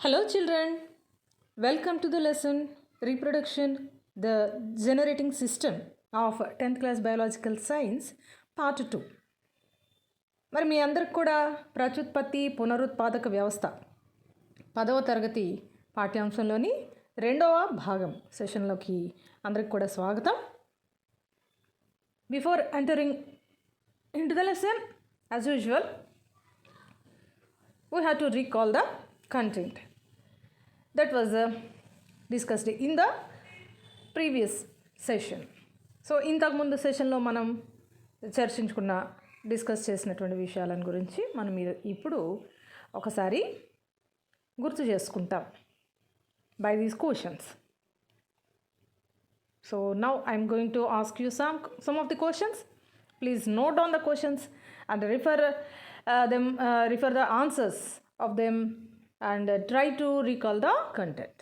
Hello children, welcome to the lesson Reproduction, the Generating System of 10th class Biological Science Part 2. మరి మీ అందరికి కూడా ప్రత్యుత్పత్తి పునరుత్పాదక వ్యవస్థ 10వ తరగతి పాఠ్యాంశంలోని రెండవ భాగం సెషన్లోకి అందరికి కూడా స్వాగతం. Before entering into the lesson, as usual, we have to recall the content that was discussed in the previous session. So ఇంతకుముందు సెషన్లో మనం చర్చించుకున్న డిస్కస్ చేసినటువంటి విషయాలను గురించి మనం ఇప్పుడు ఒకసారి గుర్తు చేసుకుంటాం by these questions. So now I'm going to ask you some of the questions. Please note down the questions and refer the answers of them and try to recall the content.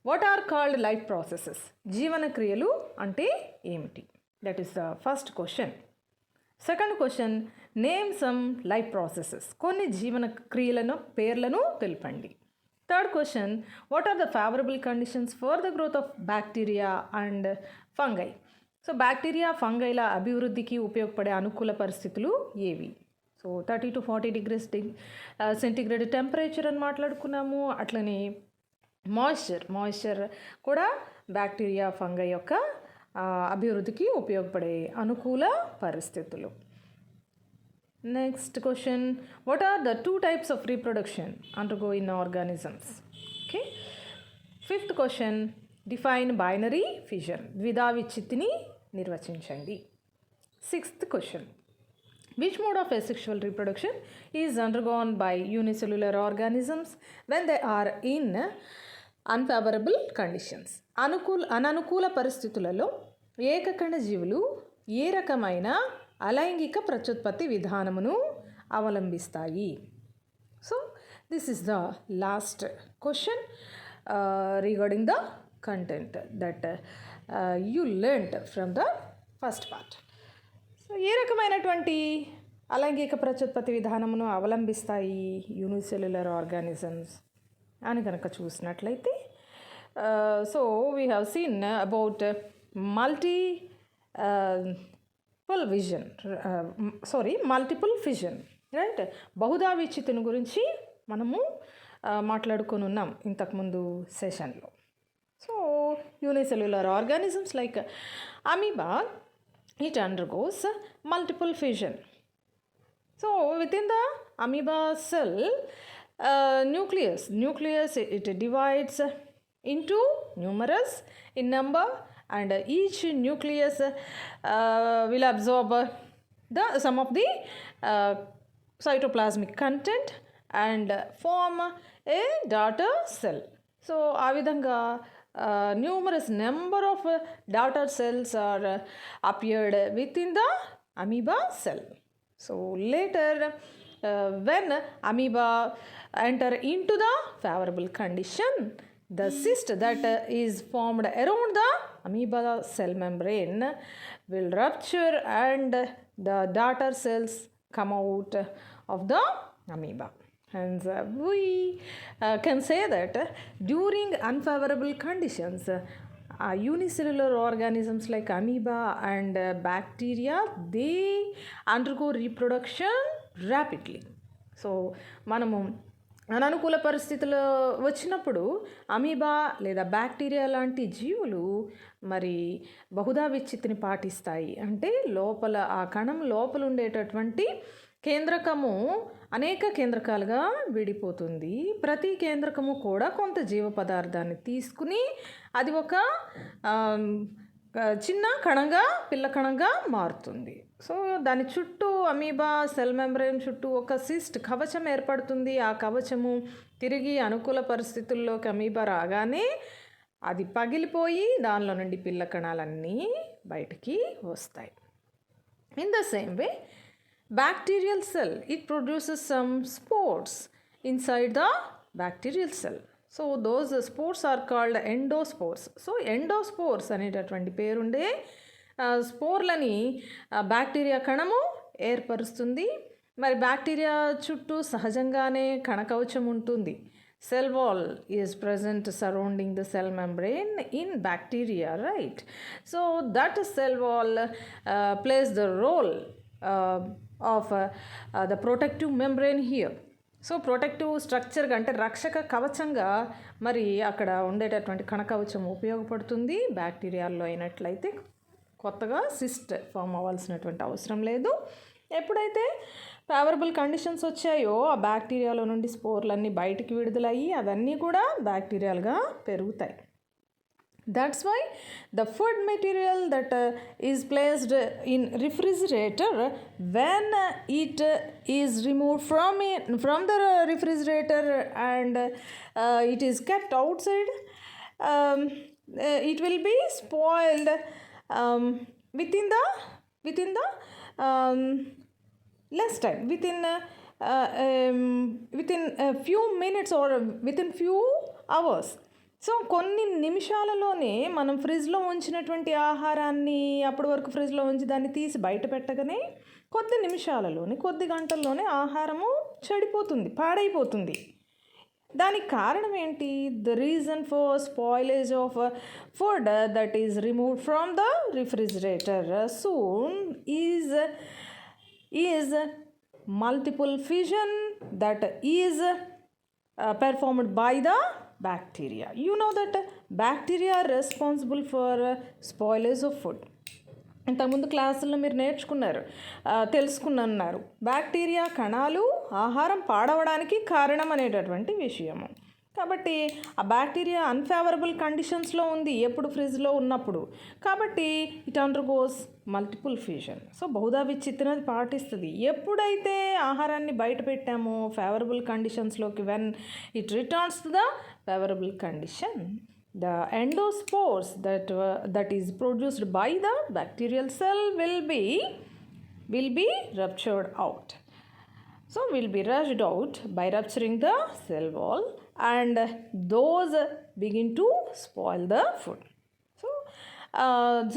What are called life processes? జీవన క్రియలు అంటే ఏమిటి? That is the first question. Second question, name some life processes. కొన్ని జీవన క్రియలను పేర్లను తెలుపండి. Third question, what are the favorable conditions for the growth of bacteria and fungi? So bacteria ఫంగైల అభివృద్ధికి ఉపయోగపడే అనుకూల పరిస్థితులు ఏవి? So 30 to 40 degrees centigrade temperature అని మాట్లాడుకున్నాము. అట్లనే మాయిశ్చర్ కూడా బ్యాక్టీరియా ఫంగై యొక్క అభివృద్ధికి ఉపయోగపడే అనుకూల పరిస్థితులు. Next question, what are the 2 types of reproduction undergo in organisms? Okay. Fifth question, define binary fission. ద్విధా విచ్ఛిత్తిని నిర్వచించండి. Sixth question, which mode of asexual reproduction is undergone by unicellular organisms when they are in unfavorable conditions? అననుకూల పరిస్థితులలో ఏకకణ జీవులు ఏ రకమైన అలైంగిక ప్రత్యుత్పత్తి విధానమును అవలంబిస్తాయి? So this is the last question regarding the content that you learned from the first part. So ఏ రకమైనటువంటి అలైంగిక ప్రత్యుత్పత్తి విధానమును అవలంబిస్తాయి యూనిసెల్యులర్ ఆర్గానిజమ్స్ అని కనుక చూసినట్లయితే, so we have seen about multiple fission, right? బహుదా విచ్ఛిత్తిని గురించి మనము మాట్లాడుకొని ఉన్నాం ఇంతకుముందు సెషన్లో. So unicellular organisms like amoeba, it undergoes multiple fission. So within the amoeba cell, nucleus it divides into numerous in number, and each nucleus will absorb some of the cytoplasmic content and form a daughter cell. So ఆ విధంగా numerous number of daughter cells are appeared within the amoeba cell. So later when amoeba enter into the favorable condition, the cyst that is formed around the amoeba cell membrane will rupture and the daughter cells come out of the amoeba. And we can say that during unfavorable conditions, unicellular organisms like amoeba and bacteria, they undergo reproduction rapidly. So మనము అననుకూల పరిస్థితులు వచ్చినప్పుడు amoeba లేదా bacteria లాంటి జీవులు మరి బహుదా విచ్ఛిత్తిని పాటిస్తాయి. అంటే లోపల ఆ కణం లోపల ఉండేటటువంటి కేంద్రకము అనేక కేంద్రకాలుగా విడిపోతుంది. ప్రతి కేంద్రకము కూడా కొంత జీవ పదార్థాన్ని తీసుకుని అది ఒక చిన్న కణంగా పిల్ల కణంగా మారుతుంది. సో దాని చుట్టూ అమీబా సెల్ మెంబ్రేన్ చుట్టూ ఒక సిస్ట్ కవచం ఏర్పడుతుంది. ఆ కవచము తిరిగి అనుకూల పరిస్థితుల్లోకి అమీబా రాగానే అది పగిలిపోయి దానిలో నుండి పిల్ల కణాలన్నీ బయటికి వస్తాయి. In the same way bacterial cell, it produces some spores inside the bacterial cell. So those spores are called endospores. So endospores అనేటటువంటి పేరుండే స్పోర్లని బ్యాక్టీరియా కణము ఏర్పరుస్తుంది. మరి బ్యాక్టీరియా చుట్టూ సహజంగానే కణకవచం ఉంటుంది. cell wall is present surrounding the cell membrane in bacteria, right? So that cell wall plays the role of the protective membrane here. So protective స్ట్రక్చర్గా అంటే రక్షక కవచంగా మరి అక్కడ ఉండేటటువంటి కణకవచం ఉపయోగపడుతుంది. బ్యాక్టీరియాల్లో అయినట్లయితే కొత్తగా సిస్ట్ ఫామ్ అవ్వాల్సినటువంటి అవసరం లేదు. ఎప్పుడైతే ఫేవరబుల్ కండిషన్స్ వచ్చాయో ఆ బ్యాక్టీరియాలో నుండి స్పోర్లన్నీ బయటికి విడుదలయ్యి అవన్నీ కూడా బ్యాక్టీరియాలుగా పెరుగుతాయి. That's why the food material that is placed in refrigerator, when it is removed from the refrigerator and it is kept outside, it will be spoiled within the less time, within a few minutes or within few hours. So కొన్ని నిమిషాలలోనే మనం ఫ్రిడ్జ్లో ఉంచినటువంటి ఆహారాన్ని అప్పటి వరకు ఫ్రిడ్జ్లో ఉంచి దాన్ని తీసి బయట పెట్టగానే కొద్ది నిమిషాలలోనే కొద్ది గంటల్లోనే ఆహారము చెడిపోతుంది, పాడైపోతుంది. దానికి కారణం ఏంటి? The reason for spoilage of food that is removed from the refrigerator soon is multiple fission that is performed by the bacteria. You know that bacteria are responsible for spoilage of food. ఇంతకుముందు క్లాసుల్లో మీరు నేర్చుకున్నారు, తెలుసుకున్నారు. Bacteria కణాలు ఆహారం పాడవడానికి కారణం అనేటటువంటి విషయము. కాబట్టి ఆ బ్యాక్టీరియా అన్ఫేవరబుల్ కండిషన్స్లో ఉంది ఎప్పుడు ఫ్రిడ్జ్లో ఉన్నప్పుడు. కాబట్టి it undergoes multiple fission. So బహుదా విచ్చిత్రది పాటిస్తుంది. ఎప్పుడైతే ఆహారాన్ని బయట పెట్టామో ఫేవరబుల్ కండిషన్స్లోకి, when it returns to the favourable condition, the endospores that is produced by the bacterial cell will be ruptured out. So will be rushed out by rupturing the cell wall, and those begin to spoil the food. So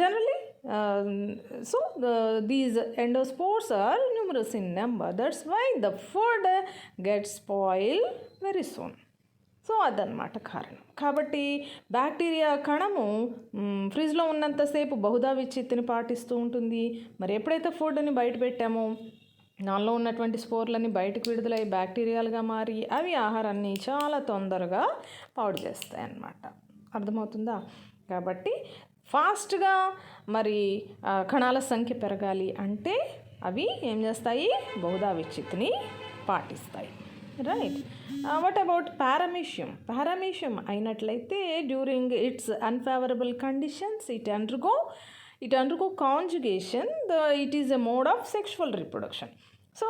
generally these endospores are numerous in number. That's why the food gets spoiled very soon. So అదనమాట కారణం. కాబట్టి bacteria కణము ఫ్రిడ్జ్లో ఉన్నంతసేపు బహుదా విచ్చిత్తిని పాటిస్తూ ఉంటుంది. మరి ఎప్పుడైతే ఫుడ్ని బయట పెట్టామో దానిలో ఉన్నటువంటి స్పోర్లన్నీ బయటకు విడుదలై బ్యాక్టీరియాలుగా మారి అవి ఆహారాన్ని చాలా తొందరగా పాడు చేస్తాయి అన్నమాట. అర్థమవుతుందా? కాబట్టి ఫాస్ట్గా మరి కణాల సంఖ్య పెరగాలి అంటే అవి ఏం చేస్తాయి? బహుదా విచ్చిత్తిని పాటిస్తాయి. Right. What about paramecium? Paramecium అయినట్లయితే during its unfavourable conditions it undergo conjugation. It is a mode of sexual reproduction. So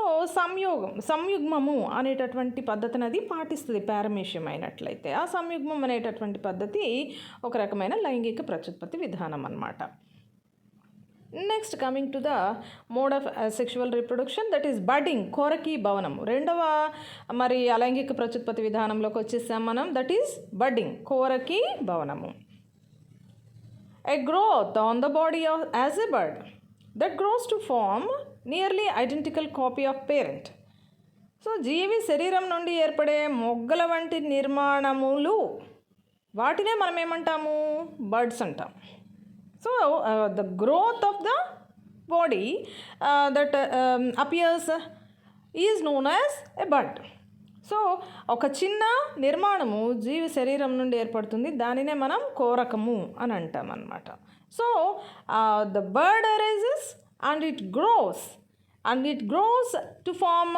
సంయుగ్మము అనేటటువంటి పద్ధతిని అది పాటిస్తుంది పారామీషియం అయినట్లయితే. ఆ సంయుగ్మం అనేటటువంటి పద్ధతి ఒక రకమైన లైంగిక ప్రత్యుత్పత్తి విధానం అన్నమాట. Next coming to the mode of sexual reproduction that is budding, కోరకీ భవనము. రెండవ మరి అలైంగిక ప్రత్యుత్పత్తి విధానంలోకి వచ్చేసాం మనం. దట్ ఈస్ బడ్డింగ్, కోరకీ భవనము. A growth on the body as a bud that grows to form nearly identical copy of parent. So జీవి శరీరం నుండి ఏర్పడే మొగ్గల వంటి నిర్మాణములు, వాటినే మనం ఏమంటాము? బర్డ్స్ అంటాం. So the growth of the body that appears is known as a bud. So ఒక చిన్న నిర్మాణము జీవి శరీరం నుండి ఏర్పడుతుంది, దానినే మనం కోరకము అని అంటాం అన్నమాట. So the bud arises and it grows to form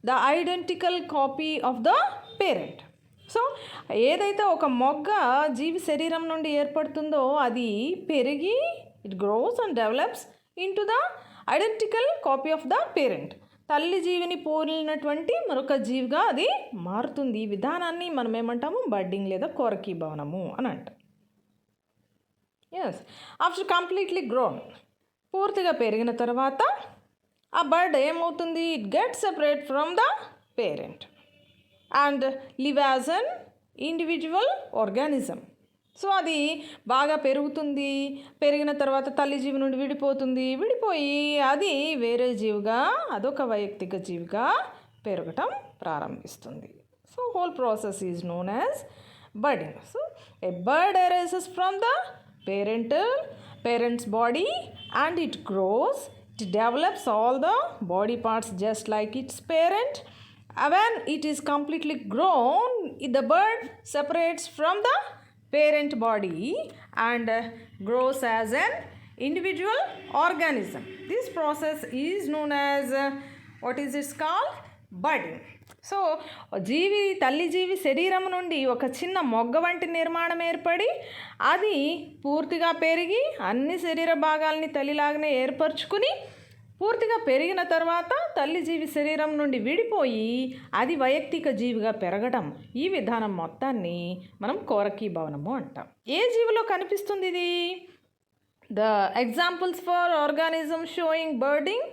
the identical copy of the parent. So ఏదైతే ఒక మొగ్గ జీవి శరీరం నుండి ఏర్పడుతుందో అది పెరిగి it grows and develops in to the identical copy of the parent. తల్లి జీవిని పోలినటువంటి మరొక జీవిగా అది మారుతుంది. ఈ విధానాన్ని మనం ఏమంటాము? బడ్డింగ్ లేదా కోరకీ భవనము అని అంటాం. ఎస్. ఆఫ్టర్ కంప్లీట్లీ గ్రోన్, పూర్తిగా పెరిగిన తర్వాత ఆ బర్డ్ ఏమవుతుంది? It get separate from the parent and live as an individual organism. So అది బాగా పెరుగుతుంది. పెరిగిన తర్వాత తల్లి జీవి నుండి విడిపోయి అది వేరే జీవిగా, అదొక వైయక్తిక జీవిగా పెరగటం ప్రారంభిస్తుంది. So whole process is known as budding. So a bud arises from the parent's body and it grows. It develops all the body parts just like its parent. When it is completely grown, the bud separates from the parent body and grows as an individual organism. This process is known as what is it called? Budding. So తల్లి జీవి శరీరం నుండి ఒక చిన్న మొగ్గ వంటి నిర్మాణం ఏర్పడి అది పూర్తిగా పెరిగి అన్ని శరీర భాగాల్ని తల్లిలాగానే ఏర్పరచుకుని పూర్తిగా పెరిగిన తర్వాత తల్లి జీవి శరీరం నుండి విడిపోయి అది వైయక్తిక జీవిగా పెరగడం, ఈ విధానం మొత్తాన్ని మనం కోరకీభవనము అంటాం. ఏ జీవిలో కనిపిస్తుంది ఇది? The examples for organisms showing budding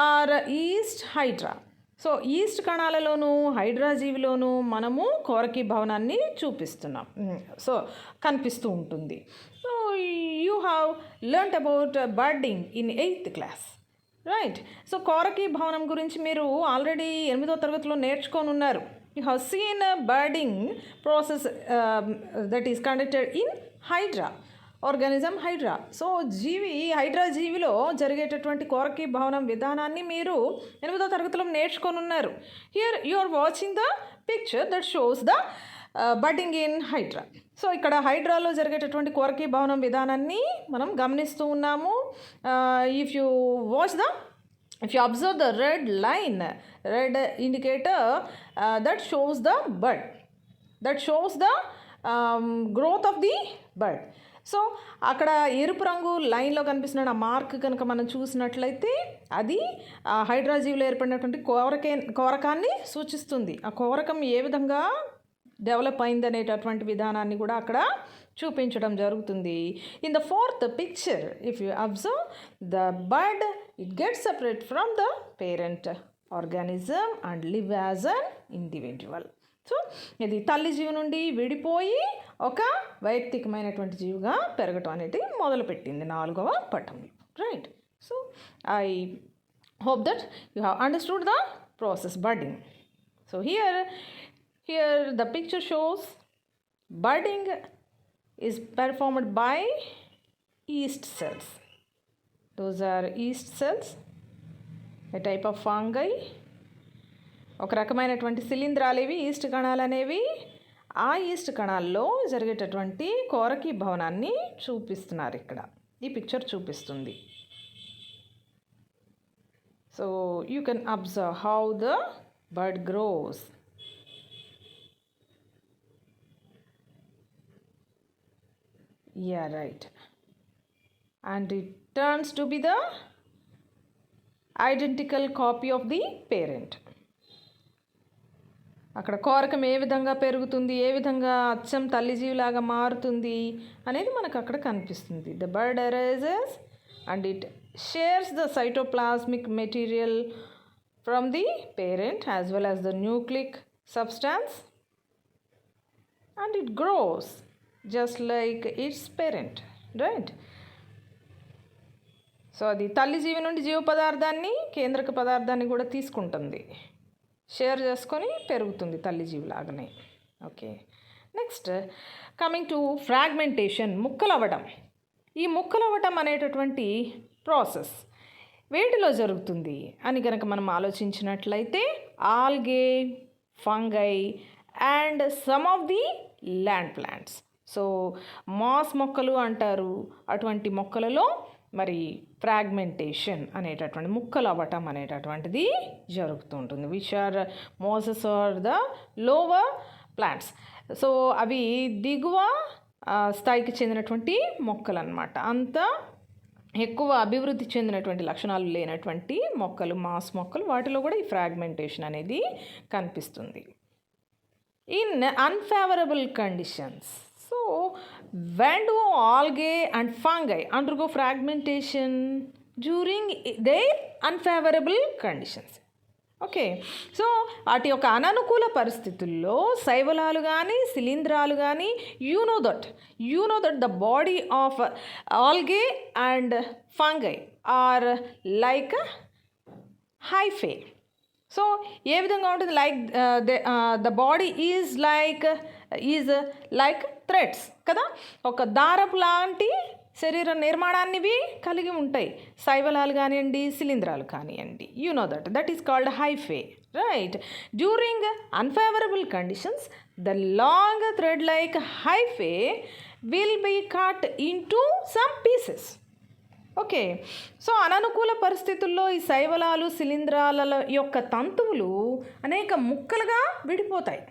are yeast, hydra. So yeast కణాలలోను హైడ్రా జీవిలోను మనము కోరకీభవనాన్ని చూపిస్తున్నాం. సో కనిపిస్తూ ఉంటుంది. So you have learned about budding in 8th class, right? So కోరకీభవనం గురించి మీరు ఆల్రెడీ 8వ తరగతిలో నేర్చుకొని ఉన్నారు. You have seen budding process that is conducted in hydra organism hydra. So hydra జీవిలో జరిగేటటువంటి కోరకీభవనం విధానాన్ని మీరు 8వ తరగతిలో నేర్చుకొని ఉన్నారు. Here you are watching the picture that shows the budding in hydra. So ఇక్కడ హైడ్రాలో జరిగేటటువంటి కోరకీభవనం విధానాన్ని మనం గమనిస్తూ ఉన్నాము. If you observe the red indicator that shows the bud, that shows the growth of the bud. So అక్కడ ఎరుపు రంగు లైన్లో కనిపిస్తున్న ఆ మార్క్ కనుక మనం చూసినట్లయితే అది హైడ్రా జీవిలో ఏర్పడినటువంటి కోరకాన్ని సూచిస్తుంది. ఆ కోరకం ఏ విధంగా డెవలప్ అయింది అనేటటువంటి విధానాన్ని కూడా అక్కడ చూపించడం జరుగుతుంది. In the 4th picture if you observe the bud, it gets separate from the parent organism and live as an individual. So ఇది తల్లి జీవి నుండి విడిపోయి ఒక వైయక్తికమైనటువంటి జీవిగా పెరగటం అనేది మొదలుపెట్టింది 4వ పటంలో, right? So I hope that you have understood the process budding. So here the picture shows budding is performed by yeast cells. Those are yeast cells, a type of fungi. ఒక రకమైనటువంటి శిలీంధ్రాలు ఇవి, ఈస్ట్ కణాలు అనేవి. ఆ east కణాల్లో జరిగేటటువంటి కోరకీభవనాన్ని చూపిస్తున్నారు ఇక్కడ. ఈ పిక్చర్ చూపిస్తుంది. So you can observe how the bud grows. Yeah, right. And it turns to be the identical copy of the parent. అక్కడ కోరకం ఏ విధంగా పెరుగుతుంది, ఏ విధంగా అచ్చం తల్లి జీవిలాగా మారుతుంది అనేది మనకు అక్కడ కనిపిస్తుంది. The bird arises and it shares the cytoplasmic material from the parent as well as the nucleic substance and it grows just like it's parent, right? So అది తల్లి జీవి నుండి జీవ పదార్థాన్ని, కేంద్రక పదార్థాన్ని కూడా తీసుకుంటుంది, షేర్ చేసుకొని పెరుగుతుంది తల్లి జీవిలాగానే. Okay, next coming to fragmentation, ముక్కలవ్వడం. ఈ ముక్కలవ్వటం అనేటటువంటి ప్రాసెస్ వేటిలో జరుగుతుంది అని కనుక మనం ఆలోచించినట్లయితే algae, fungi and some of the land plants. So moss మొక్కలు అంటారు, అటువంటి మొక్కలలో మరి ఫ్రాగ్మెంటేషన్ అనేటటువంటి ముక్కలు అవ్వటం అనేటటువంటిది జరుగుతూ ఉంటుంది. Which are mosses are the lower plants. So అవి దిగువ స్థాయికి చెందినటువంటి మొక్కలు అన్నమాట. అంత ఎక్కువ అభివృద్ధి చెందినటువంటి లక్షణాలు లేనటువంటి మొక్కలు, మాస్ మొక్కలు, వాటిలో కూడా ఈ ఫ్రాగ్మెంటేషన్ అనేది కనిపిస్తుంది. In unfavourable conditions, so when do algae and fungi undergo fragmentation? During their unfavorable conditions. Okay, so వాటి యొక్క అననుకూల పరిస్థితుల్లో శైవలాలు కానీ శిలీంధ్రాలు కానీ you know that the body of algae and fungi are like hyphae. So ఏ విధంగా ఉంటుంది? Like the body is like threads కదా, ఒక దారపు లాంటి శరీర నిర్మాణాన్నివి కలిగి ఉంటాయి శైవలాలు కానివ్వండి, శిలీంధ్రాలు కానివ్వండి. You know that is called hyphae, right? During unfavourable conditions the long thread like hyphae will be cut into some pieces. Okay, so అననుకూల పరిస్థితుల్లో ఈ శైవలాలు శిలీంధ్రాల యొక్క తంతువులు అనేక ముక్కలుగా విడిపోతాయి.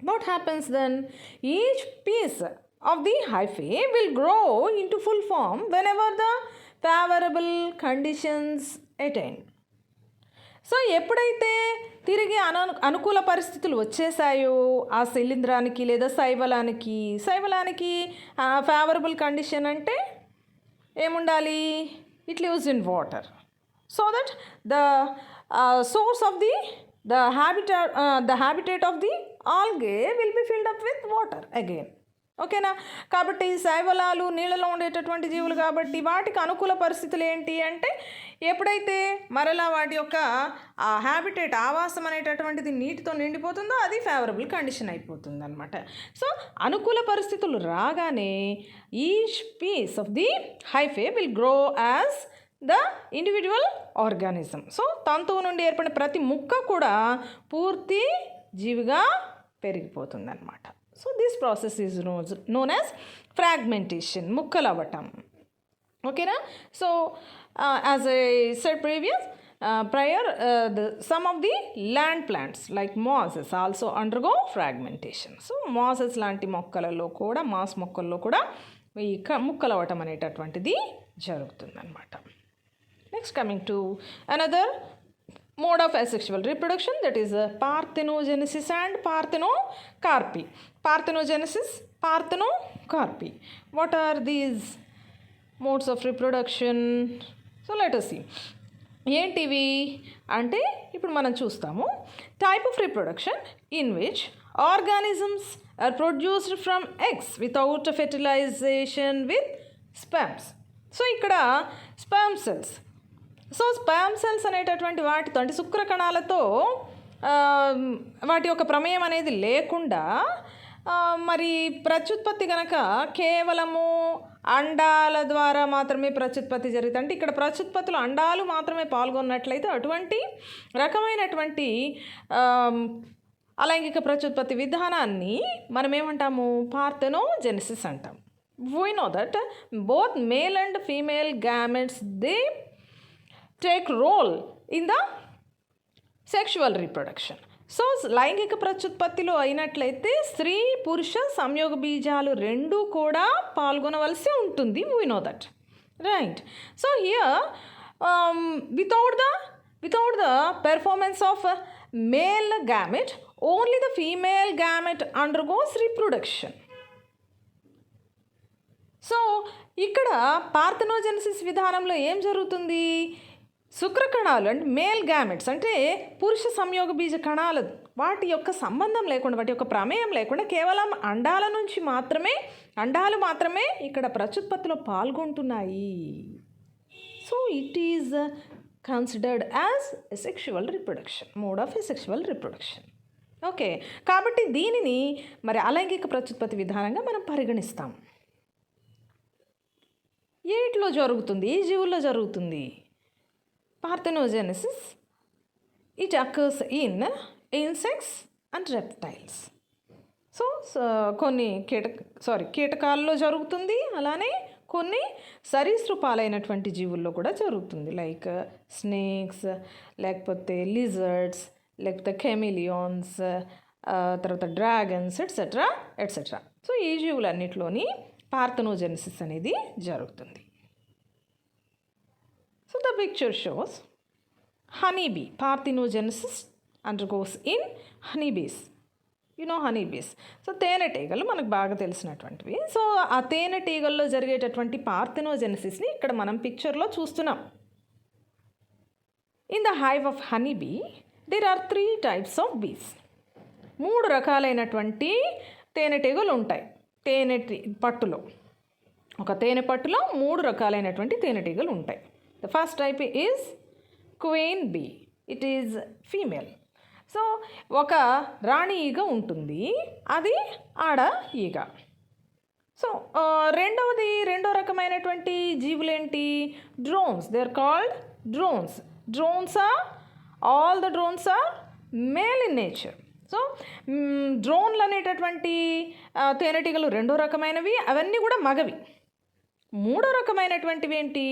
What happens then? Each piece of the hyphae will grow into full form whenever the favorable conditions attain. So ఎప్పుడైతే తిరిగి అనుకూల పరిస్థితులు వచ్చేసాయో ఆ శిలీంధ్రానికి లేదా శైవలానికి ఫేవరబుల్ కండిషన్ అంటే ఏముండాలి? It lives in water, so that the source of the habitat of the algae will be filled up with water again. ఓకేనా? కాబట్టి శైవలాలు నీళ్ళలో ఉండేటటువంటి జీవులు కాబట్టి వాటికి అనుకూల పరిస్థితులు ఏంటి అంటే ఎప్పుడైతే మరలా వాటి యొక్క ఆ హ్యాబిటేట్ ఆవాసం అనేటటువంటిది నీటితో నిండిపోతుందో అది ఫేవరబుల్ కండిషన్ అయిపోతుంది అనమాట. సో అనుకూల పరిస్థితులు రాగానే each piece of the hyphae will grow as the individual organism. So తంతువు నుండి ఏర్పడిన ప్రతి ముక్క కూడా పూర్తి జీవిగా పెరిగిపోతుంది అనమాట. So this process is known as fragmentation, ముక్కలవ్వటం. ఓకేనా? So as I said prior, some of the land plants like mosses also undergo fragmentation. So mosses లాంటి మొక్కలలో కూడా, మాస్ మొక్కల్లో కూడా ఈ ముక్కలవ్వటం అనేటటువంటిది జరుగుతుందన్నమాట. Next coming to another mode of asexual reproduction, that is parthenogenesis and parthenocarpy. Parthenogenesis, parthenocarpy. What are these modes of reproduction? So let us see. ఏంటివి అంటే ఇప్పుడు మనం చూస్తాము. Type of reproduction in which organisms are produced from eggs without fertilization with sperms. So ఇక్కడ sperm cells, so sperm cells అనేటటువంటి వాటితో అంటే శుక్రకణాలతో వాటి యొక్క ప్రమేయం అనేది లేకుండా మరి ప్రత్యుత్పత్తి కనుక కేవలము అండాల ద్వారా మాత్రమే ప్రత్యుత్పత్తి జరుగుతుంది. అంటే ఇక్కడ ప్రత్యుత్పత్తిలో అండాలు మాత్రమే పాల్గొన్నట్లయితే అటువంటి రకమైనటువంటి అలైంగిక ప్రత్యుత్పత్తి విధానాన్ని మనం ఏమంటాము? పార్థెనోజెనసిస్ అంటాం. We know that both male and female gametes they take role in the sexual reproduction. సో లైంగిక ప్రత్యుత్పత్తిలో అయినట్లయితే స్త్రీ పురుష సంయోగ బీజాలు రెండూ కూడా పాల్గొనవలసి ఉంటుంది. We know that, right? So here without the performance of male gamete, only the female gamete undergoes reproduction. So ఇక్కడ పార్థెనోజెనసిస్ విధానంలో ఏం జరుగుతుంది? శుక్రకణాలు అంటే మేల్ గ్యామెట్స్ అంటే పురుష సంయోగ బీజ కణాలు వాటి యొక్క సంబంధం లేకుండా, వాటి యొక్క ప్రమేయం లేకుండా కేవలం అండాలు మాత్రమే ఇక్కడ ప్రత్యుత్పత్తిలో పాల్గొంటున్నాయి. So it is considered as asexual reproduction, mode of asexual reproduction. Okay, కాబట్టి దీనిని మరి అలైంగిక ప్రత్యుత్పత్తి విధానంగా మనం పరిగణిస్తాం. ఏటిలో జరుగుతుంది? ఏ జీవుల్లో జరుగుతుంది? Parthenogenesis it occurs in insects and reptiles. So కొన్ని కీటకాల్లో జరుగుతుంది, అలానే కొన్ని సరీసృపాలైనటువంటి జీవుల్లో కూడా జరుగుతుంది. లైక్ స్నేక్స్, లేకపోతే లిజర్డ్స్, లేకపోతే కెమిలియాన్స్, తర్వాత డ్రాగన్స్ ఎట్సెట్రా. సో ఈ జీవులన్నిటిలోని పార్థెనోజెనసిస్ అనేది జరుగుతుంది. So the picture shows honeybee. Parthenogenesis undergoes in honeybees. You know honeybees. So తేనెటీగలు మనకు బాగా తెలిసినటువంటివి. సో ఆ తేనెటీగల్లో జరిగేటటువంటి పార్థెనోజెనసిస్ని ఇక్కడ మనం పిక్చర్లో చూస్తున్నాం. In the hive of honeybee there are 3 types of bees. 3 రకాలైనటువంటి తేనెటీగలు ఉంటాయి పట్టులో. ఒక తేనె పట్టులో 3 రకాలైనటువంటి తేనెటీగలు ఉంటాయి. The first type is queen bee. It is female. So ఒక రాణి ఈగ ఉంటుంది, అది ఆడ ఈగ. సో రెండో రకమైనటువంటి జీవులేంటి? Drones. They are called drones. All the drones are male in nature. So డ్రోన్లు అనేటటువంటి తేనెటీగలు రెండో రకమైనవి, అవన్నీ కూడా మగవి. మూడో రకమైనటువంటివి ఏంటి?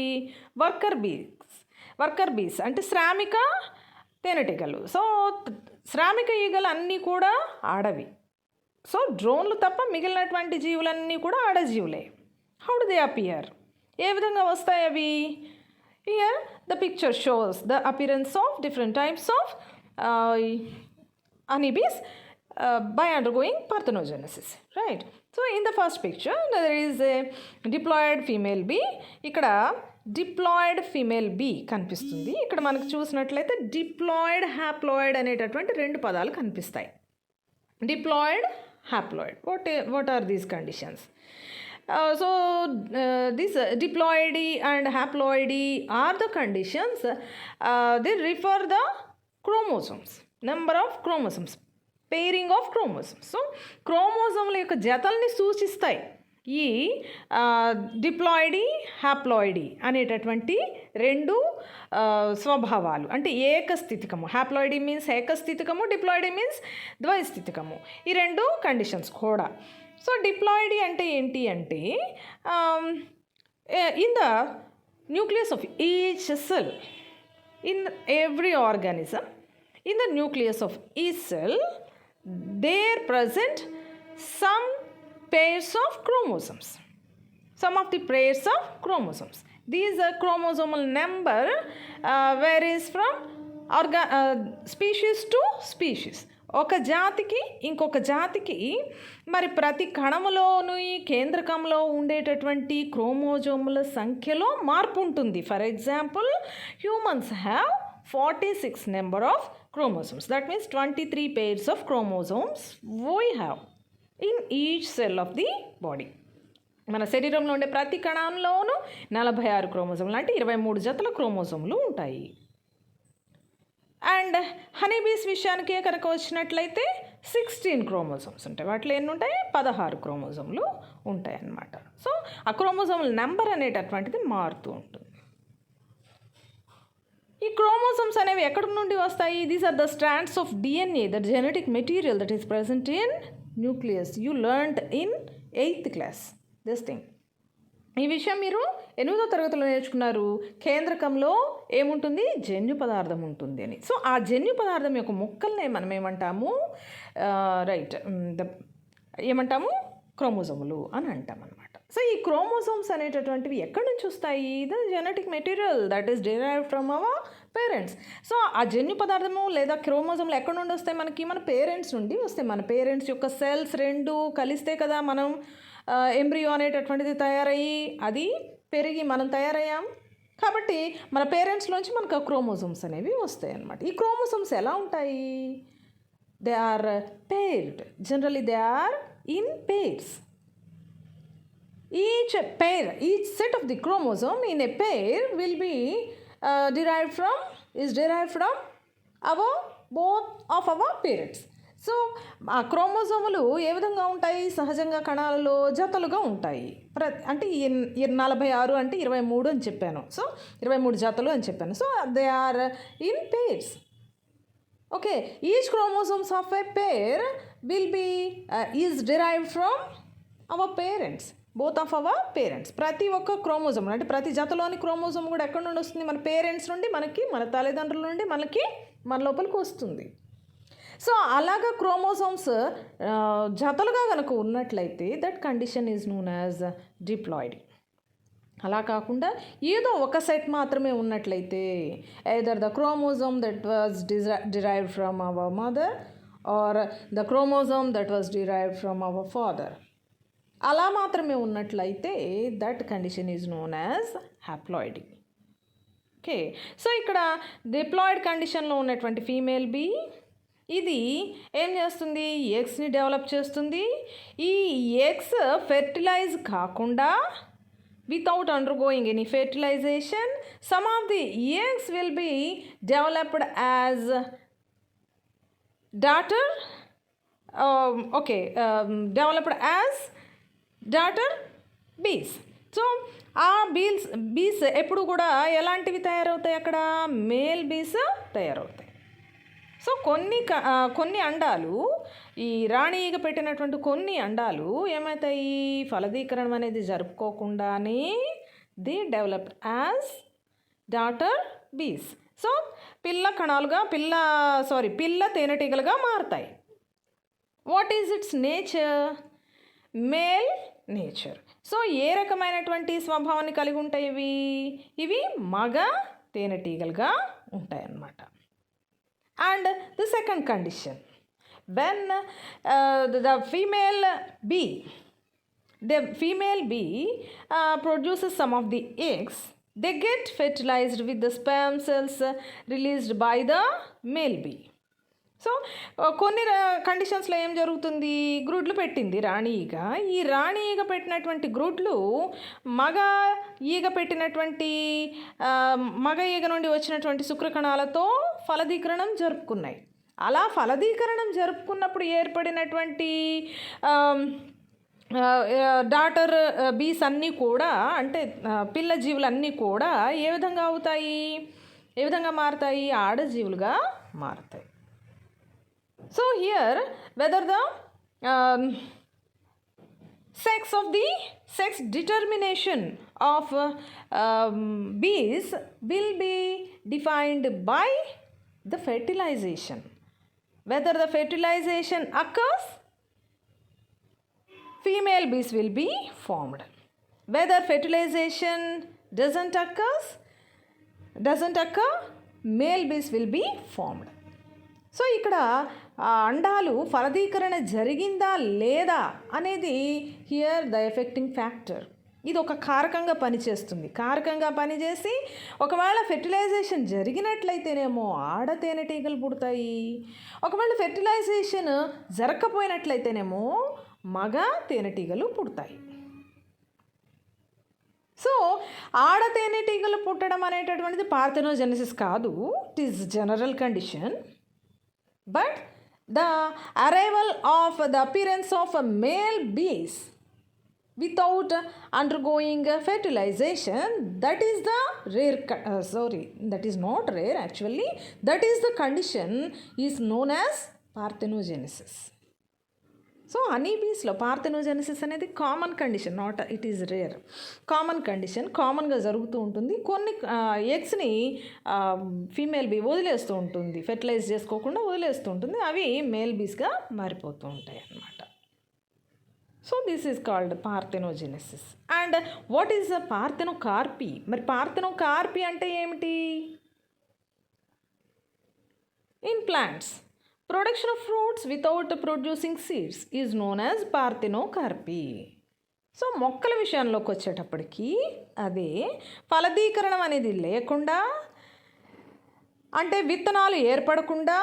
వర్కర్ బీస్ అంటే శ్రామిక తేనెటీగలు. సో శ్రామిక ఈగలు అన్నీ కూడా ఆడవి. సో డ్రోన్లు తప్ప మిగిలినటువంటి జీవులన్నీ కూడా ఆడజీవులే. How do they appear? ఏ విధంగా వస్తాయి అవి? Here the picture shows the appearance of different types of honeybees by undergoing parthenogenesis, right? So in the first picture there is a diploid female bee. ఇక్కడ డిప్లాయిడ్ ఫీమేల్ బీ కనిపిస్తుంది. ఇక్కడ మనకు చూసినట్లయితే diploid, haploid అనేటటువంటి రెండు పదాలు కనిపిస్తాయి. Diploid, haploid. What are these conditions? So this diploidy and haploidy are the conditions. They refer the chromosomes, number of chromosomes, pairing of chromosomes. So క్రోమోజోమ్ల యొక్క జతల్ని సూచిస్తాయి ఈ డిప్లాయిడీ, హ్యాప్లాయిడీ అనేటటువంటి రెండు స్వభావాలు. అంటే ఏకస్థితికము. హ్యాప్లాయిడీ మీన్స్ ఏకస్థితికము, డిప్లాయిడీ మీన్స్ ద్వైస్థితికము. ఈ రెండు కండిషన్స్ కూడా. సో డిప్లాయిడీ అంటే ఏంటి అంటే in the nucleus of each cell in every organism, in the nucleus of each cell there present some pairs of chromosomes, some of the pairs of chromosomes. These chromosomal number varies from species to species. ఒక జాతికి ఇంకొక జాతికి మరి ప్రతి కణములోను ఈ కేంద్రకంలో ఉండేటటువంటి క్రోమోజోముల సంఖ్యలో మార్పు ఉంటుంది. For example, humans have 46 number of chromosomes. That means 23 pairs of chromosomes we have in each cell of the body. మన శరీరంలో ఉండే ప్రతి కణంలోనూ 46 క్రోమోజోములు అంటే 23 జతల క్రోమోజోములు ఉంటాయి. అండ్ హనీబీస్ విషయానికి కనుక వచ్చినట్లయితే 16 క్రోమోజోమ్స్ ఉంటాయి. వాటిలో ఎన్ని ఉంటాయి? 16 క్రోమోజోములు ఉంటాయి అన్నమాట. సో ఆ క్రోమోజోముల నెంబర్ అనేటటువంటిది మారుతూ ఉంటుంది. ఈ క్రోమోజోమ్స్ అనేవి ఎక్కడి నుండి వస్తాయి? These are the strands of DNA, the genetic material that is present in nucleus. You learned in 8th class this thing. ఈ విషయం మీరు 8వ తరగతిలో నేర్చుకున్నారు. కేంద్రకంలో ఏముంటుంది? జన్యు పదార్థం ఉంటుంది అని. సో ఆ జన్యు పదార్థం యొక్క ముక్కల్నే మనం ఏమంటాము? ఏమంటాము? క్రోమోజోములు అని అంటాం అనమాట. సో ఈ క్రోమోజోమ్స్ అనేటటువంటివి ఎక్కడి నుంచి వస్తాయి? The genetic material that is derived from our parents. So ఆ జన్యు పదార్థము లేదా క్రోమోజోములు ఎక్కడి నుండి వస్తాయి? మనకి మన పేరెంట్స్ నుండి వస్తాయి. మన పేరెంట్స్ యొక్క సెల్స్ రెండు కలిస్తే కదా మనం ఎంబ్రియో అనేటటువంటిది తయారయ్యి అది పెరిగి మనం తయారయ్యాం. కాబట్టి మన పేరెంట్స్లోంచి మనకు ఆ క్రోమోజోమ్స్ అనేవి వస్తాయి అన్నమాట. ఈ క్రోమోజోమ్స్ ఎలా ఉంటాయి? They are paired. Generally they are in pairs. Each set of the chromosome in a pair will be derived from both of our parents. So ఆ క్రోమోజోములు ఏ విధంగా ఉంటాయి? సహజంగా కణాలలో జతలుగా ఉంటాయి. అంటే 46 అంటే 23 అని చెప్పాను. సో 23 జతలు అని చెప్పాను. So they are in pairs. Okay, each chromosomes of a pair will be is derived from our parents, both of our parents. ప్రతి ఒక్క క్రోమోజోమ్ అంటే ప్రతి జతలోని క్రోమోజోమ్ కూడా ఎక్కడి నుండి వస్తుంది? మన పేరెంట్స్ నుండి మనకి, మన తల్లిదండ్రుల నుండి మనకి, మన లోపలికి వస్తుంది. సో అలాగా క్రోమోజోమ్స్ జతలుగా కనుక ఉన్నట్లయితే that condition is known as diploid. అలా కాకుండా ఏదో ఒక సెట్ మాత్రమే ఉన్నట్లయితే either the chromosome that was derived from our mother or the chromosome that was derived from our father, అలా మాత్రమే ఉన్నట్లయితే that condition is known as haploidy. Okay, so ఇక్కడ డిప్లాయిడ్ కండిషన్లో ఉన్నటువంటి ఫీమేల్ బీ ఇది ఏం చేస్తుంది? ఎగ్స్ని డెవలప్ చేస్తుంది. ఈ ఎగ్స్ ఫెర్టిలైజ్ కాకుండా without undergoing any fertilization. Some of the eggs will be developed as daughter developed as daughter bees. So ఆ బీస్ ఎప్పుడు కూడా ఎలాంటివి తయారవుతాయి, అక్కడ మేల్ బీస్ తయారవుతాయి. సో కొన్ని అండాలు, ఈ రాణి ఈగ పెట్టినటువంటి కొన్ని అండాలు ఏమవుతాయి, ఫలదీకరణం అనేది జరుపుకోకుండానే they develop as daughter bees. So పిల్ల తేనెటీగలుగా మారుతాయి. What is its nature? Male nature. So ఏ రకమైనటువంటి స్వభావాన్ని కలిగి ఉంటాయి ఇవి మగ తేనెటీగలుగా ఉంటాయి అన్నమాట. And the second condition, when the female bee produces some of the eggs, they get fertilized with the sperm cells released by the male bee. So కొన్ని కండిషన్స్లో ఏం జరుగుతుంది, గ్రుడ్లు పెట్టింది రాణి ఈగ. ఈ రాణి ఈగ పెట్టినటువంటి గ్రుడ్లు మగ ఈగ నుండి వచ్చినటువంటి శుక్రకణాలతో ఫలదీకరణం జరుపుకున్నాయి. అలా ఫలదీకరణం జరుపుకున్నప్పుడు ఏర్పడినటువంటి డాటర్ బీస్ అన్నీ కూడా, అంటే పిల్ల జీవులన్నీ కూడా ఏ విధంగా మారుతాయి, ఆడజీవులుగా మారుతాయి. So here, whether the sex determination of bees will be defined by the fertilization. Whether the fertilization occurs, female bees will be formed. Whether fertilization doesn't occur, male bees will be formed. So ఇక్కడ అండాలు ఫలదీకరణ జరిగిందా లేదా అనేది here the effecting factor. ఇది ఒక కారకంగా పనిచేసి ఒకవేళ fertilisation జరిగినట్లయితేనేమో ఆడ తేనెటీగలు పుడతాయి, ఒకవేళ ఫెర్టిలైజేషన్ జరగకపోయినట్లయితేనేమో మగ తేనెటీగలు పుడతాయి. సో ఆడ తేనెటీగలు పుట్టడం అనేటటువంటిది పార్థెనోజెనసిస్ కాదు, it is general condition. But the arrival of the appearance of male bees without undergoing fertilization, that is the that is not rare actually, that is the condition is known as parthenogenesis. So హనీబీస్లో parthenogenesis అనేది common condition, not it is rare, common condition, కామన్గా జరుగుతూ ఉంటుంది. కొన్ని ఎగ్స్ని female be వదిలేస్తూ ఉంటుంది, fertilise చేసుకోకుండా వదిలేస్తూ ఉంటుంది, అవి మేల్ బీస్గా మారిపోతూ ఉంటాయి అన్నమాట. So this is called parthenogenesis. And what is the parthenocarpy? మరి పార్థెనోకార్పీ అంటే ఏమిటి? In plants, production of fruits without producing seeds is known as parthenocarpy. So మొక్కల విషయంలోకి వచ్చేటప్పటికి అదే ఫలదీకరణం అనేది లేకుండా, అంటే విత్తనాలు ఏర్పడకుండా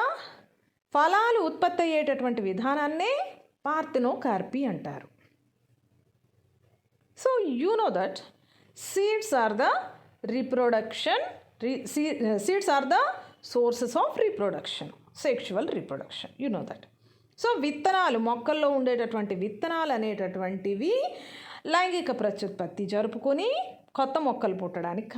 ఫలాలు ఉత్పత్తి అయ్యేటటువంటి విధానాన్నే పార్థెనోకార్పీ అంటారు. So you know that seeds are the sources of reproduction, sexual reproduction, you know that. So విత్తనాలు, మొక్కల్లో ఉండేటటువంటి విత్తనాలు అనేటటువంటివి లైంగిక ప్రత్యుత్పత్తి జరుపుకొని కొత్త మొక్కలు పుట్టడానికి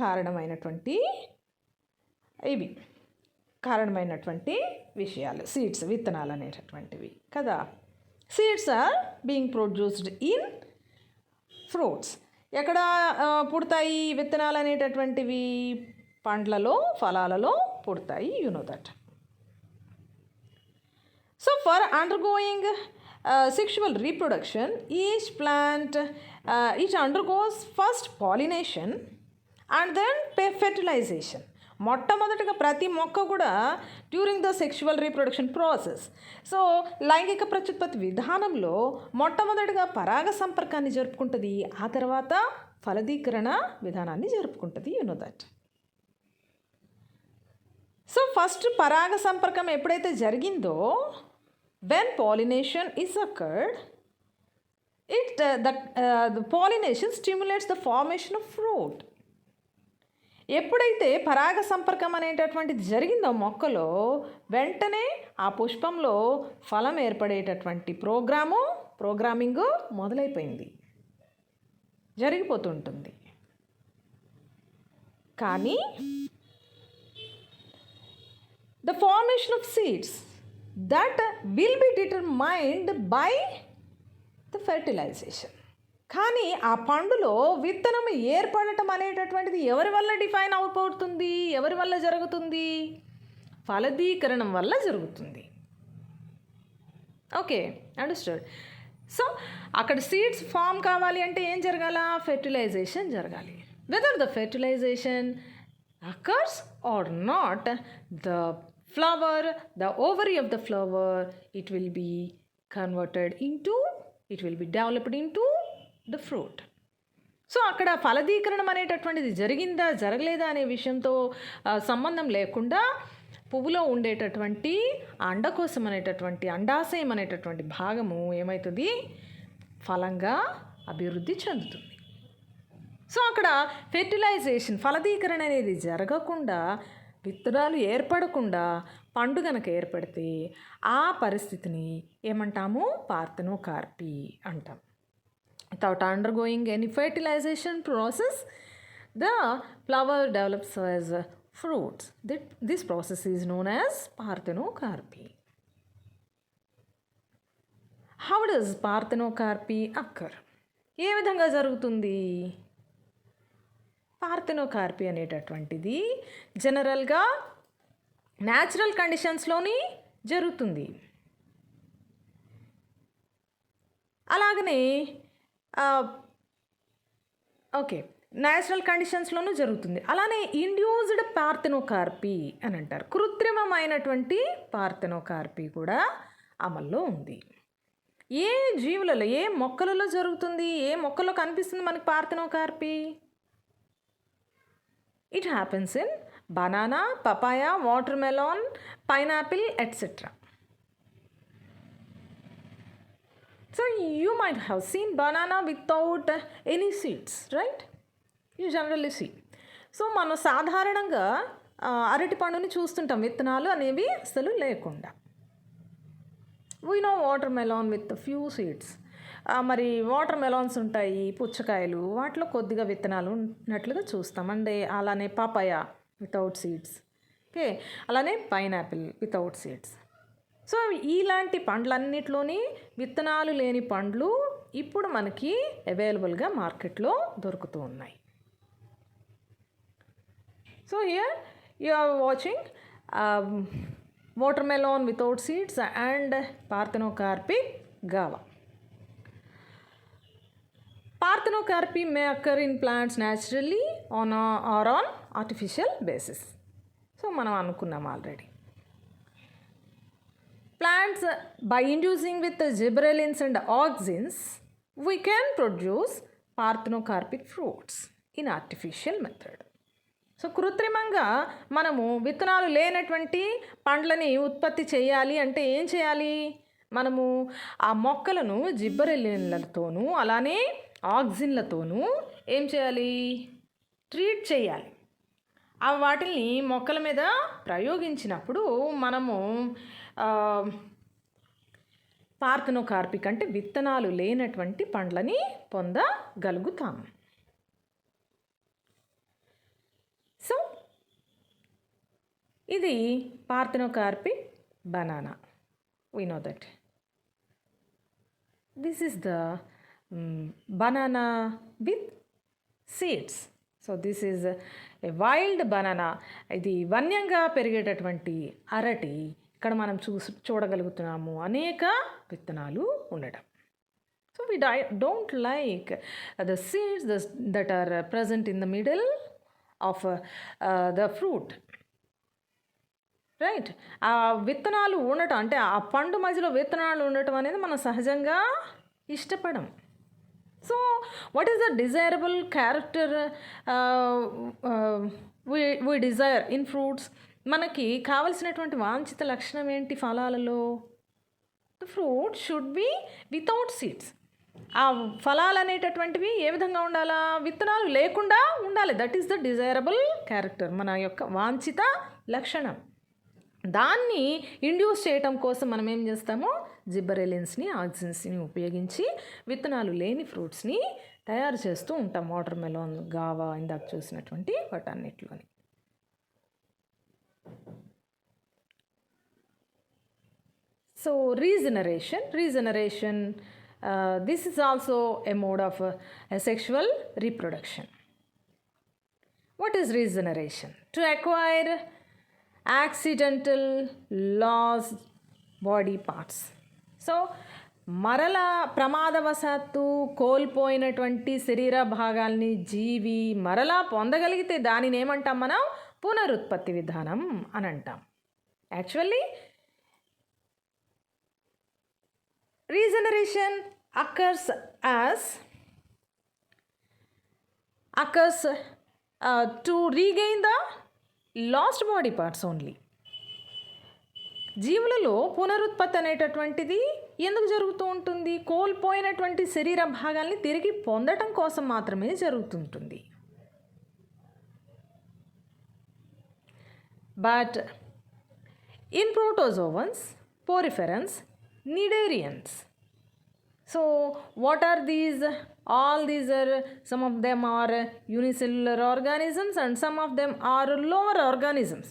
కారణమైనటువంటి విషయాలు సీడ్స్, విత్తనాలు అనేటటువంటివి కదా. Seeds are being produced in fruits. ఎక్కడ పుడతాయి విత్తనాలు అనేటటువంటివి? పండ్లలో, ఫలాలలో పుడతాయి, you know that. So for undergoing sexual reproduction, each plant it undergoes first pollination and then fertilization. మొట్టమొదటిగా ప్రతి మొక్క కూడా during the sexual reproduction process, so లైంగిక ప్రత్యుత్పత్తి విధానంలో మొట్టమొదటిగా పరాగ సంపర్కాన్ని జరుపుకుంటుంది, ఆ తర్వాత ఫలదీకరణ విధానాన్ని జరుపుకుంటుంది, you know that. So first పరాగ సంపర్కం ఎప్పుడైతే జరిగిందో, when pollination is occurred, the pollination stimulates the formation of fruit. ఎప్పుడైతే పరాగ సంపర్కం అనేటటువంటిది జరిగిందో మొక్కలో, వెంటనే ఆ పుష్పంలో ఫలం ఏర్పడేటటువంటి ప్రోగ్రామింగ్ మొదలైపోయింది, జరిగిపోతుంటుంది. కానీ the formation of seeds that will be determined by the fertilization. కానీ ఆ పండులో విత్తనం ఏర్పడటం అనేటటువంటిది ఎవరి వల్ల డిఫైన్ అయిపోతుంది, ఎవరి వల్ల జరుగుతుంది? ఫలదీకరణం వల్ల జరుగుతుంది. Okay, understood. సో అక్కడ సీడ్స్ ఫామ్ కావాలి అంటే ఏం జరగాల? ఫెర్టిలైజేషన్ జరగాలి. Whether the fertilisation occurs or not, the flower, the ovary of the flower, it will be developed into the fruit. So అక్కడ ఫలదీకరణం అనేటటువంటిది జరిగిందా జరగలేదా అనే విషయంతో సంబంధం లేకుండా పువ్వులో ఉండేటటువంటి అండకోశం అనేటటువంటి అండాశయం అనేటటువంటి భాగము ఏమవుతుంది? ఫలంగా అభివృద్ధి చెందుతుంది. సో అక్కడ ఫెర్టిలైజేషన్, ఫలదీకరణ అనేది జరగకుండా, విత్తనాలు ఏర్పడకుండా పండు గనక ఏర్పడితే ఆ పరిస్థితిని ఏమంటాము? పార్థెనోకార్పీ అంటాం. Without undergoing any fertilization process, the flower develops as fruits. This process is known as parthenocarpy. How does parthenocarpy occur? ఏ విధంగా జరుగుతుంది? పార్థెనోకార్పీ అనేటటువంటిది జనరల్గా న్యాచురల్ కండిషన్స్లోని జరుగుతుంది. అలాగనే న్యాచురల్ కండిషన్స్లోనూ జరుగుతుంది. అలానే ఇండ్యూస్డ్ పార్థెనోకార్పీ అని అంటారు. కృత్రిమమైనటువంటి పార్థెనోకార్పీ కూడా అమల్లో ఉంది. ఏ జీవులలో, ఏ మొక్కలలో జరుగుతుంది? ఏ మొక్కలో కనిపిస్తుంది మనకి పార్థెనోకార్పీ? It happens in banana, papaya, watermelon, pineapple, etc. So you might have seen banana without any seeds, right? You generally see. So మనం సాధారణంగా అరటి పండుని చూస్తుంటాం విత్తనాలు అనేవి అసలు లేకుండా. We know watermelon with a few seeds. మరి వాటర్ మెలాన్స్ ఉంటాయి, పుచ్చకాయలు, వాటిలో కొద్దిగా విత్తనాలు ఉన్నట్లుగా చూస్తాం. అంటే అలానే పాపాయ వితౌట్ సీడ్స్, ఓకే, అలానే పైనాపిల్ వితౌట్ సీడ్స్. సో ఇలాంటి పండ్లన్నిటిలోని విత్తనాలు లేని పండ్లు ఇప్పుడు మనకి అవైలబుల్గా మార్కెట్లో దొరుకుతూ ఉన్నాయి. So here you are watching watermelon without seeds and parthenocarpic guava. Parthenocarpy may occur in plants naturally or on artificial basis. So మనం అనుకున్నాం already. Plants, by inducing with the gibberellins and auxins, we can produce parthenocarpic fruits in artificial method. So కృత్రిమంగా మనము విత్తనాలు లేనటువంటి పండ్లని ఉత్పత్తి చేయాలి అంటే ఏం చేయాలి? మనము ఆ మొక్కలను జిబ్బరెల్లిన్లతోనూ అలానే ఆక్సిన్లతోనూ ఏం చేయాలి? ట్రీట్ చేయాలి. ఆ వాటిని మొక్కల మీద ప్రయోగించినప్పుడు మనము పార్థెనోకార్పిక్ అంటే విత్తనాలు లేనటువంటి పండ్లని పొందగలుగుతాము. సో ఇది పార్థెనోకార్పిక్ banana. We know that. This is the banana with seeds. So this is a wild banana. ఇది వన్యంగా పెరిగేటటువంటి అరటి. ఇక్కడ మనం చూడగలుగుతున్నాము అనేక విత్తనాలు ఉండటం. So we don't like the seeds that are present in the middle of the fruit. Right, ఆ విత్తనాలు ఉండటం అంటే ఆ పండు మధ్యలో విత్తనాలు ఉండటం అనేది మనం సహజంగా ఇష్టపడం. So what is the desirable character we desire in fruits? మనకి కావలసినటువంటి వాంఛిత లక్షణం ఏంటి ఫలాలలో? The fruit should be without seeds. ఆ ఫలాలు అనేటటువంటివి ఏ విధంగా ఉండాలా? విత్తనాలు లేకుండా ఉండాలి. That is the desirable character, మన యొక్క వాంఛిత లక్షణం. దాన్ని ఇండ్యూస్ చేయటం కోసం మనం ఏం చేస్తాము? జిబ్బరెలిన్స్ని, ఆక్సిన్స్ని ఉపయోగించి విత్తనాలు లేని ఫ్రూట్స్ని తయారు చేస్తూ ఉంటాం. వాటర్ మెలోన్, గావా, ఇందాక చూసినటువంటి వాటన్నిటిలోని. So regeneration this is also a mode of asexual reproduction. What is regeneration? To acquire accidental lost body parts. So మరలా ప్రమాదవశాత్తు కోల్పోయినటువంటి శరీర భాగాల్ని జీవి మరలా పొందగలిగితే దానిని ఏమంటాం మనం? పునరుత్పత్తి విధానం అని అంటాం. Actually regeneration occurs to regain the lost body parts only. జీవులలో పునరుత్పత్తి అనేటటువంటిది ఎందుకు జరుగుతూ ఉంటుంది? కోల్పోయినటువంటి శరీర భాగాల్ని తిరిగి పొందటం కోసం మాత్రమే జరుగుతుంటుంది. But in protozoans, poriferans, Nidarians. So what are these? All these are, some of them are unicellular organisms and some of them are lower organisms.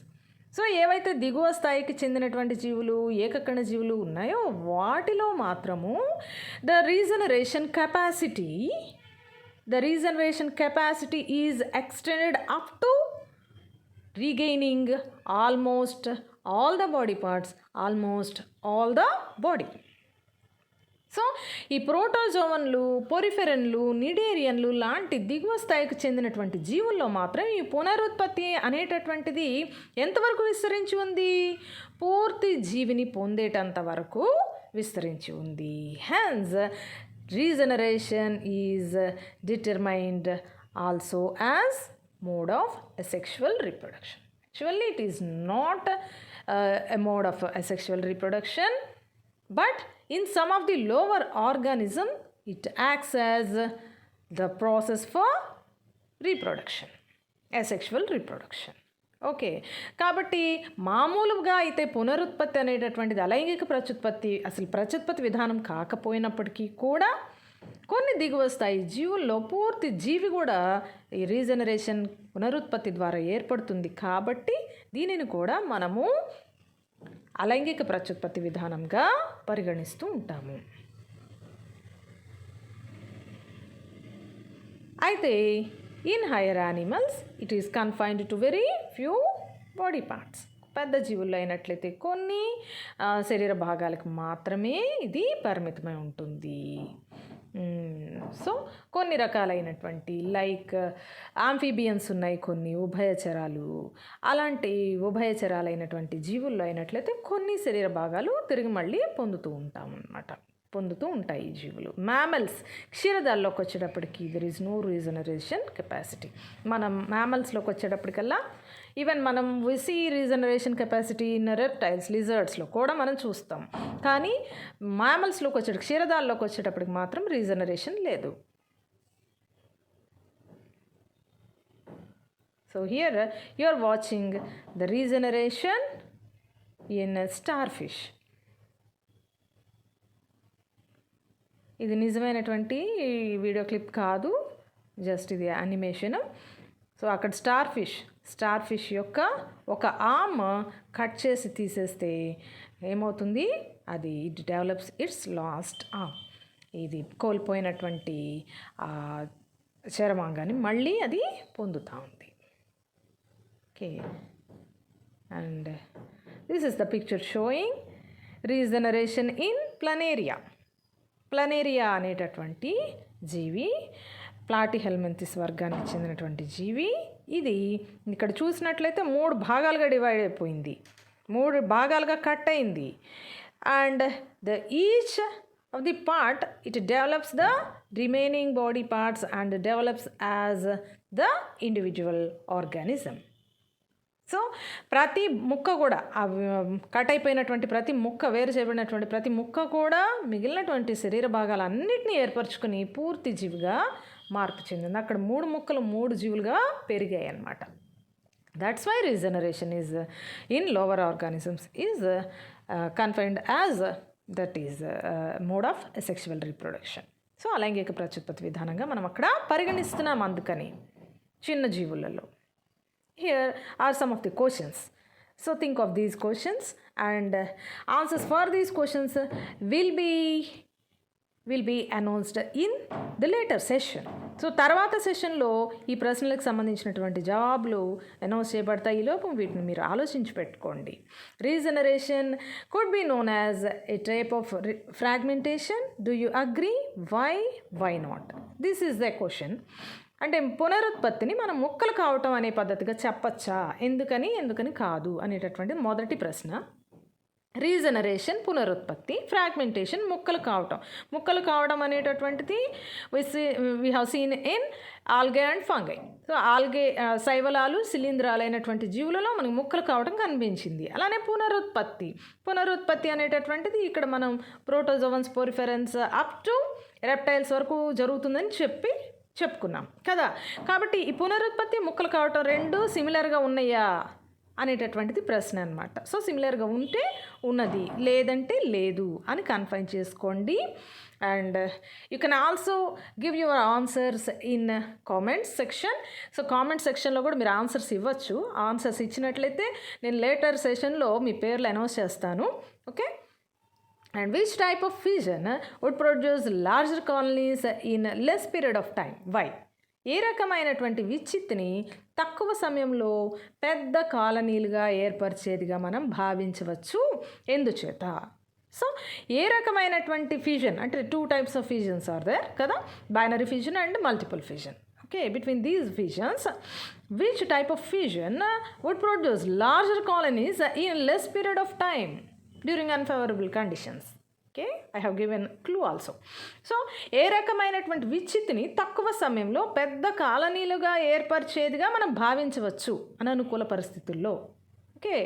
So ఏవైతే దిగువ స్థాయికి చెందినటువంటి జీవులు, ఏకకణ జీవులు ఉన్నాయో వాటిలో మాత్రము the regeneration capacity is extended up to regaining almost all the body parts, almost all the body. So ఈ ప్రోటోజోవన్లు, పొరిఫెరన్లు, నిడేరియన్లు లాంటి దిగువ స్థాయికి చెందినటువంటి జీవుల్లో మాత్రం ఈ పునరుత్పత్తి అనేటటువంటిది ఎంతవరకు విస్తరించి ఉంది? పూర్తి జీవిని పొందేటంత వరకు విస్తరించి ఉంది. Hence regeneration is determined also as mode of asexual reproduction. Actually, it is not a mode of asexual reproduction, but in some of the lower organism, it acts as the process for reproduction, asexual reproduction. Okay, కాబట్టి మామూలుగా అయితే పునరుత్పత్తి అనేటటువంటిది అలైంగిక ప్రత్యుత్పత్తి, అసలు ప్రత్యుత్పత్తి విధానం కాకపోయినప్పటికీ కూడా కొన్ని దిగువ స్థాయి జీవుల్లో పూర్తి జీవి కూడా ఈ రీజనరేషన్ పునరుత్పత్తి ద్వారా ఏర్పడుతుంది. కాబట్టి దీనిని కూడా మనము అలైంగిక ప్రత్యుత్పత్తి విధానంగా పరిగణిస్తూ ఉంటాము. అయితే in higher animals it is confined to very few body parts. పెద్ద జీవుల్లో అయినట్లయితే కొన్ని శరీర భాగాలకు మాత్రమే ఇది పరిమితమై ఉంటుంది. సో కొన్ని రకాలైనటువంటి లైక్ ఆంఫీబియన్స్ ఉన్నాయి, కొన్ని ఉభయచరాలు. అలాంటి ఉభయచరాలైనటువంటి జీవుల్లో అయినట్లయితే కొన్ని శరీర భాగాలు తిరిగి మళ్ళీ పొందుతూ ఉంటాయి ఈ జీవులు. మ్యామల్స్, క్షీరదాల్లోకి వచ్చేటప్పటికి there is no regeneration capacity. మనం మ్యామల్స్లోకి వచ్చేటప్పటికల్లా ఈవెన్ మనం విసి రీజనరేషన్ కెపాసిటీ ఇన్ రెప్టైల్స్, లిజర్డ్స్లో కూడా మనం చూస్తాం. కానీ మ్యామల్స్లోకి క్షీరదాల్లోకి వచ్చేటప్పటికి మాత్రం రీజనరేషన్ లేదు. So here you are watching the regeneration in starfish. ఇది నిజమైనటువంటి వీడియో క్లిప్ కాదు, జస్ట్ ఇది యానిమేషన్. సో అక్కడ స్టార్ ఫిష్ యొక్క ఒక ఆర్మ్ కట్ చేసి తీసేస్తే ఏమవుతుంది? అది it develops its lost arm. ఇది కోల్పోయినటువంటి చర్మాంగాన్ని మళ్ళీ అది పొందుతూ ఉంది. Okay, and this is the picture showing regeneration in planaria అనేటటువంటి జీవి, ప్లాటిహెల్మింథస్ వర్గానికి చెందినటువంటి జీవి. ఇది ఇక్కడ చూసినట్లయితే 3 భాగాలుగా డివైడ్ అయిపోయింది, 3 భాగాలుగా కట్ అయింది. And the each of the part it develops the remaining body parts and develops as the individual organism. So ప్రతి ముక్క కూడా కట్ అయిపోయినటువంటి ప్రతి ముక్క, వేరు చేయబడినటువంటి ప్రతి ముక్క కూడా మిగిలినటువంటి శరీర భాగాలన్నింటినీ ఏర్పరచుకుని పూర్తి జీవిగా మార్పు చెందింది. అక్కడ 3 ముక్కలు 3 జీవులుగా పెరిగాయి అన్నమాట. That's why regeneration is in lower organisms is confined as that is mode of sexual reproduction. So అలైంగిక ప్రత్యుత్పత్తి విధానంగా మనం అక్కడ పరిగణిస్తున్నాం. అందుకని చిన్న జీవులలో. Here are some of the questions. So think of these questions and answers for these questions will be announced in the later session. So తర్వాత సెషన్లో ఈ ప్రశ్నలకు సంబంధించినటువంటి జవాబులు అనౌన్స్ చేయబడతాయి. ఈ లోపం వీటిని మీరు ఆలోచించి పెట్టుకోండి. Regeneration could be known as a type of fragmentation. Do you agree? Why not? This is the question. అంటే పునరుత్పత్తిని మనం ముక్కలు కావటం అనే పద్ధతిగా చెప్పచ్చా, ఎందుకని కాదు అనేటటువంటి మొదటి ప్రశ్న. రీజనరేషన్ పునరుత్పత్తి, ఫ్రాగ్మెంటేషన్ ముక్కలు కావడం అనేటటువంటిది we have seen in algae and fungi. So algae శైవలాలు, శిలీంధ్రాలైనటువంటి జీవులలో మనకు ముక్కలు కావడం కనిపించింది. అలానే పునరుత్పత్తి అనేటటువంటిది ఇక్కడ మనం ప్రోటోజోవన్స్, పోరిఫెరన్స్ అప్ టు రెప్టైల్స్ వరకు జరుగుతుందని చెప్పుకున్నాం కదా. కాబట్టి ఈ పునరుత్పత్తి, ముక్కలు కావటం రెండు సిమిలర్గా ఉన్నాయా అనేటటువంటిది ప్రశ్న అనమాట. సో సిమిలర్గా ఉంటే ఉన్నది, లేదంటే లేదు అని కన్ఫైన్ చేసుకోండి. And you can also give your answers in comments section. So comment సెక్షన్లో కూడా మీరు ఆన్సర్స్ ఇవ్వచ్చు. ఆన్సర్స్ ఇచ్చినట్లయితే నేను లేటర్ సెషన్లో మీ పేర్లు అనౌన్స్ చేస్తాను. Okay. And which type of fission would produce larger colonies in less period of time? Why? ఏ రకమైనటువంటి విచ్చిత్తిని తక్కువ సమయంలో పెద్ద కాలనీలుగా ఏర్పరిచేదిగా మనం భావించవచ్చు, ఎందుచేత? సో ఏ రకమైనటువంటి ఫ్యూజన్ అంటే 2 types of fusions are there కదా, binary fusion and multiple fusion. Okay, between these fusions, which type of fusion would produce larger colonies in less period of time during unfavorable conditions? Okay, I have given clue also. So ఏ రకమైనటువంటి విచ్చిత్తిని తక్కువ సమయంలో పెద్ద కాలనీలుగా ఏర్పరిచేదిగా మనం భావించవచ్చు అననుకూల పరిస్థితుల్లో. Okay,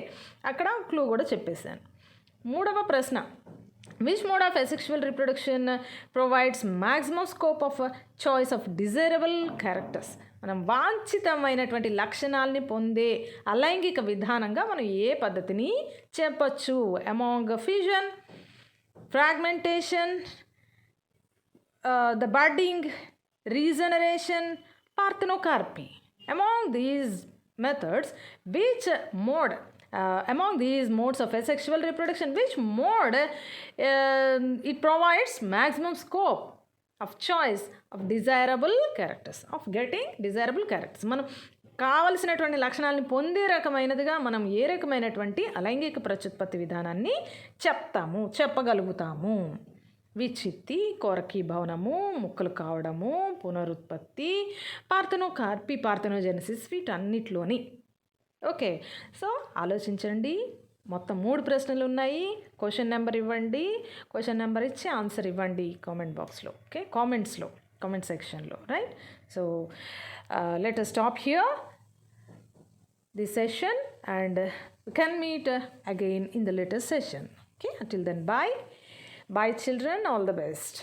అక్కడ clue కూడా చెప్పేశాను. మూడవ ప్రశ్న, which mode of asexual reproduction provides maximum scope of choice of desirable characters? మనం వాంఛితమైనటువంటి లక్షణాలని పొందే అలైంగిక విధానంగా మనం ఏ పద్ధతిని చెప్పచ్చు? Among fusion, fragmentation, the budding, regeneration, parthenocarpy. Among these methods which mode among these modes of asexual reproduction, which mode it provides maximum scope of choice of desirable characters, of getting desirable characters? మనం కావలసినటువంటి లక్షణాలని పొందే రకమైనదిగా మనం ఏ రకమైనటువంటి అలైంగిక ప్రత్యుత్పత్తి విధానాన్ని చెప్పగలుగుతాము? విచ్చిత్తి, కొరకీభవనము, ముక్కలు కావడము, పునరుత్పత్తి, పార్థెనోకార్పీ, పార్థెనోజెనసిస్, వీటన్నిటిలోని. ఓకే, సో ఆలోచించండి. మొత్తం 3 ప్రశ్నలు ఉన్నాయి. క్వశ్చన్ నెంబర్ ఇవ్వండి, క్వశ్చన్ నెంబర్ ఇచ్చి ఆన్సర్ ఇవ్వండి కామెంట్ బాక్స్లో. ఓకే, కామెంట్ సెక్షన్లో, right? So let us stop here this session and we can meet again in the later session. Okay, until then, bye children, all the best.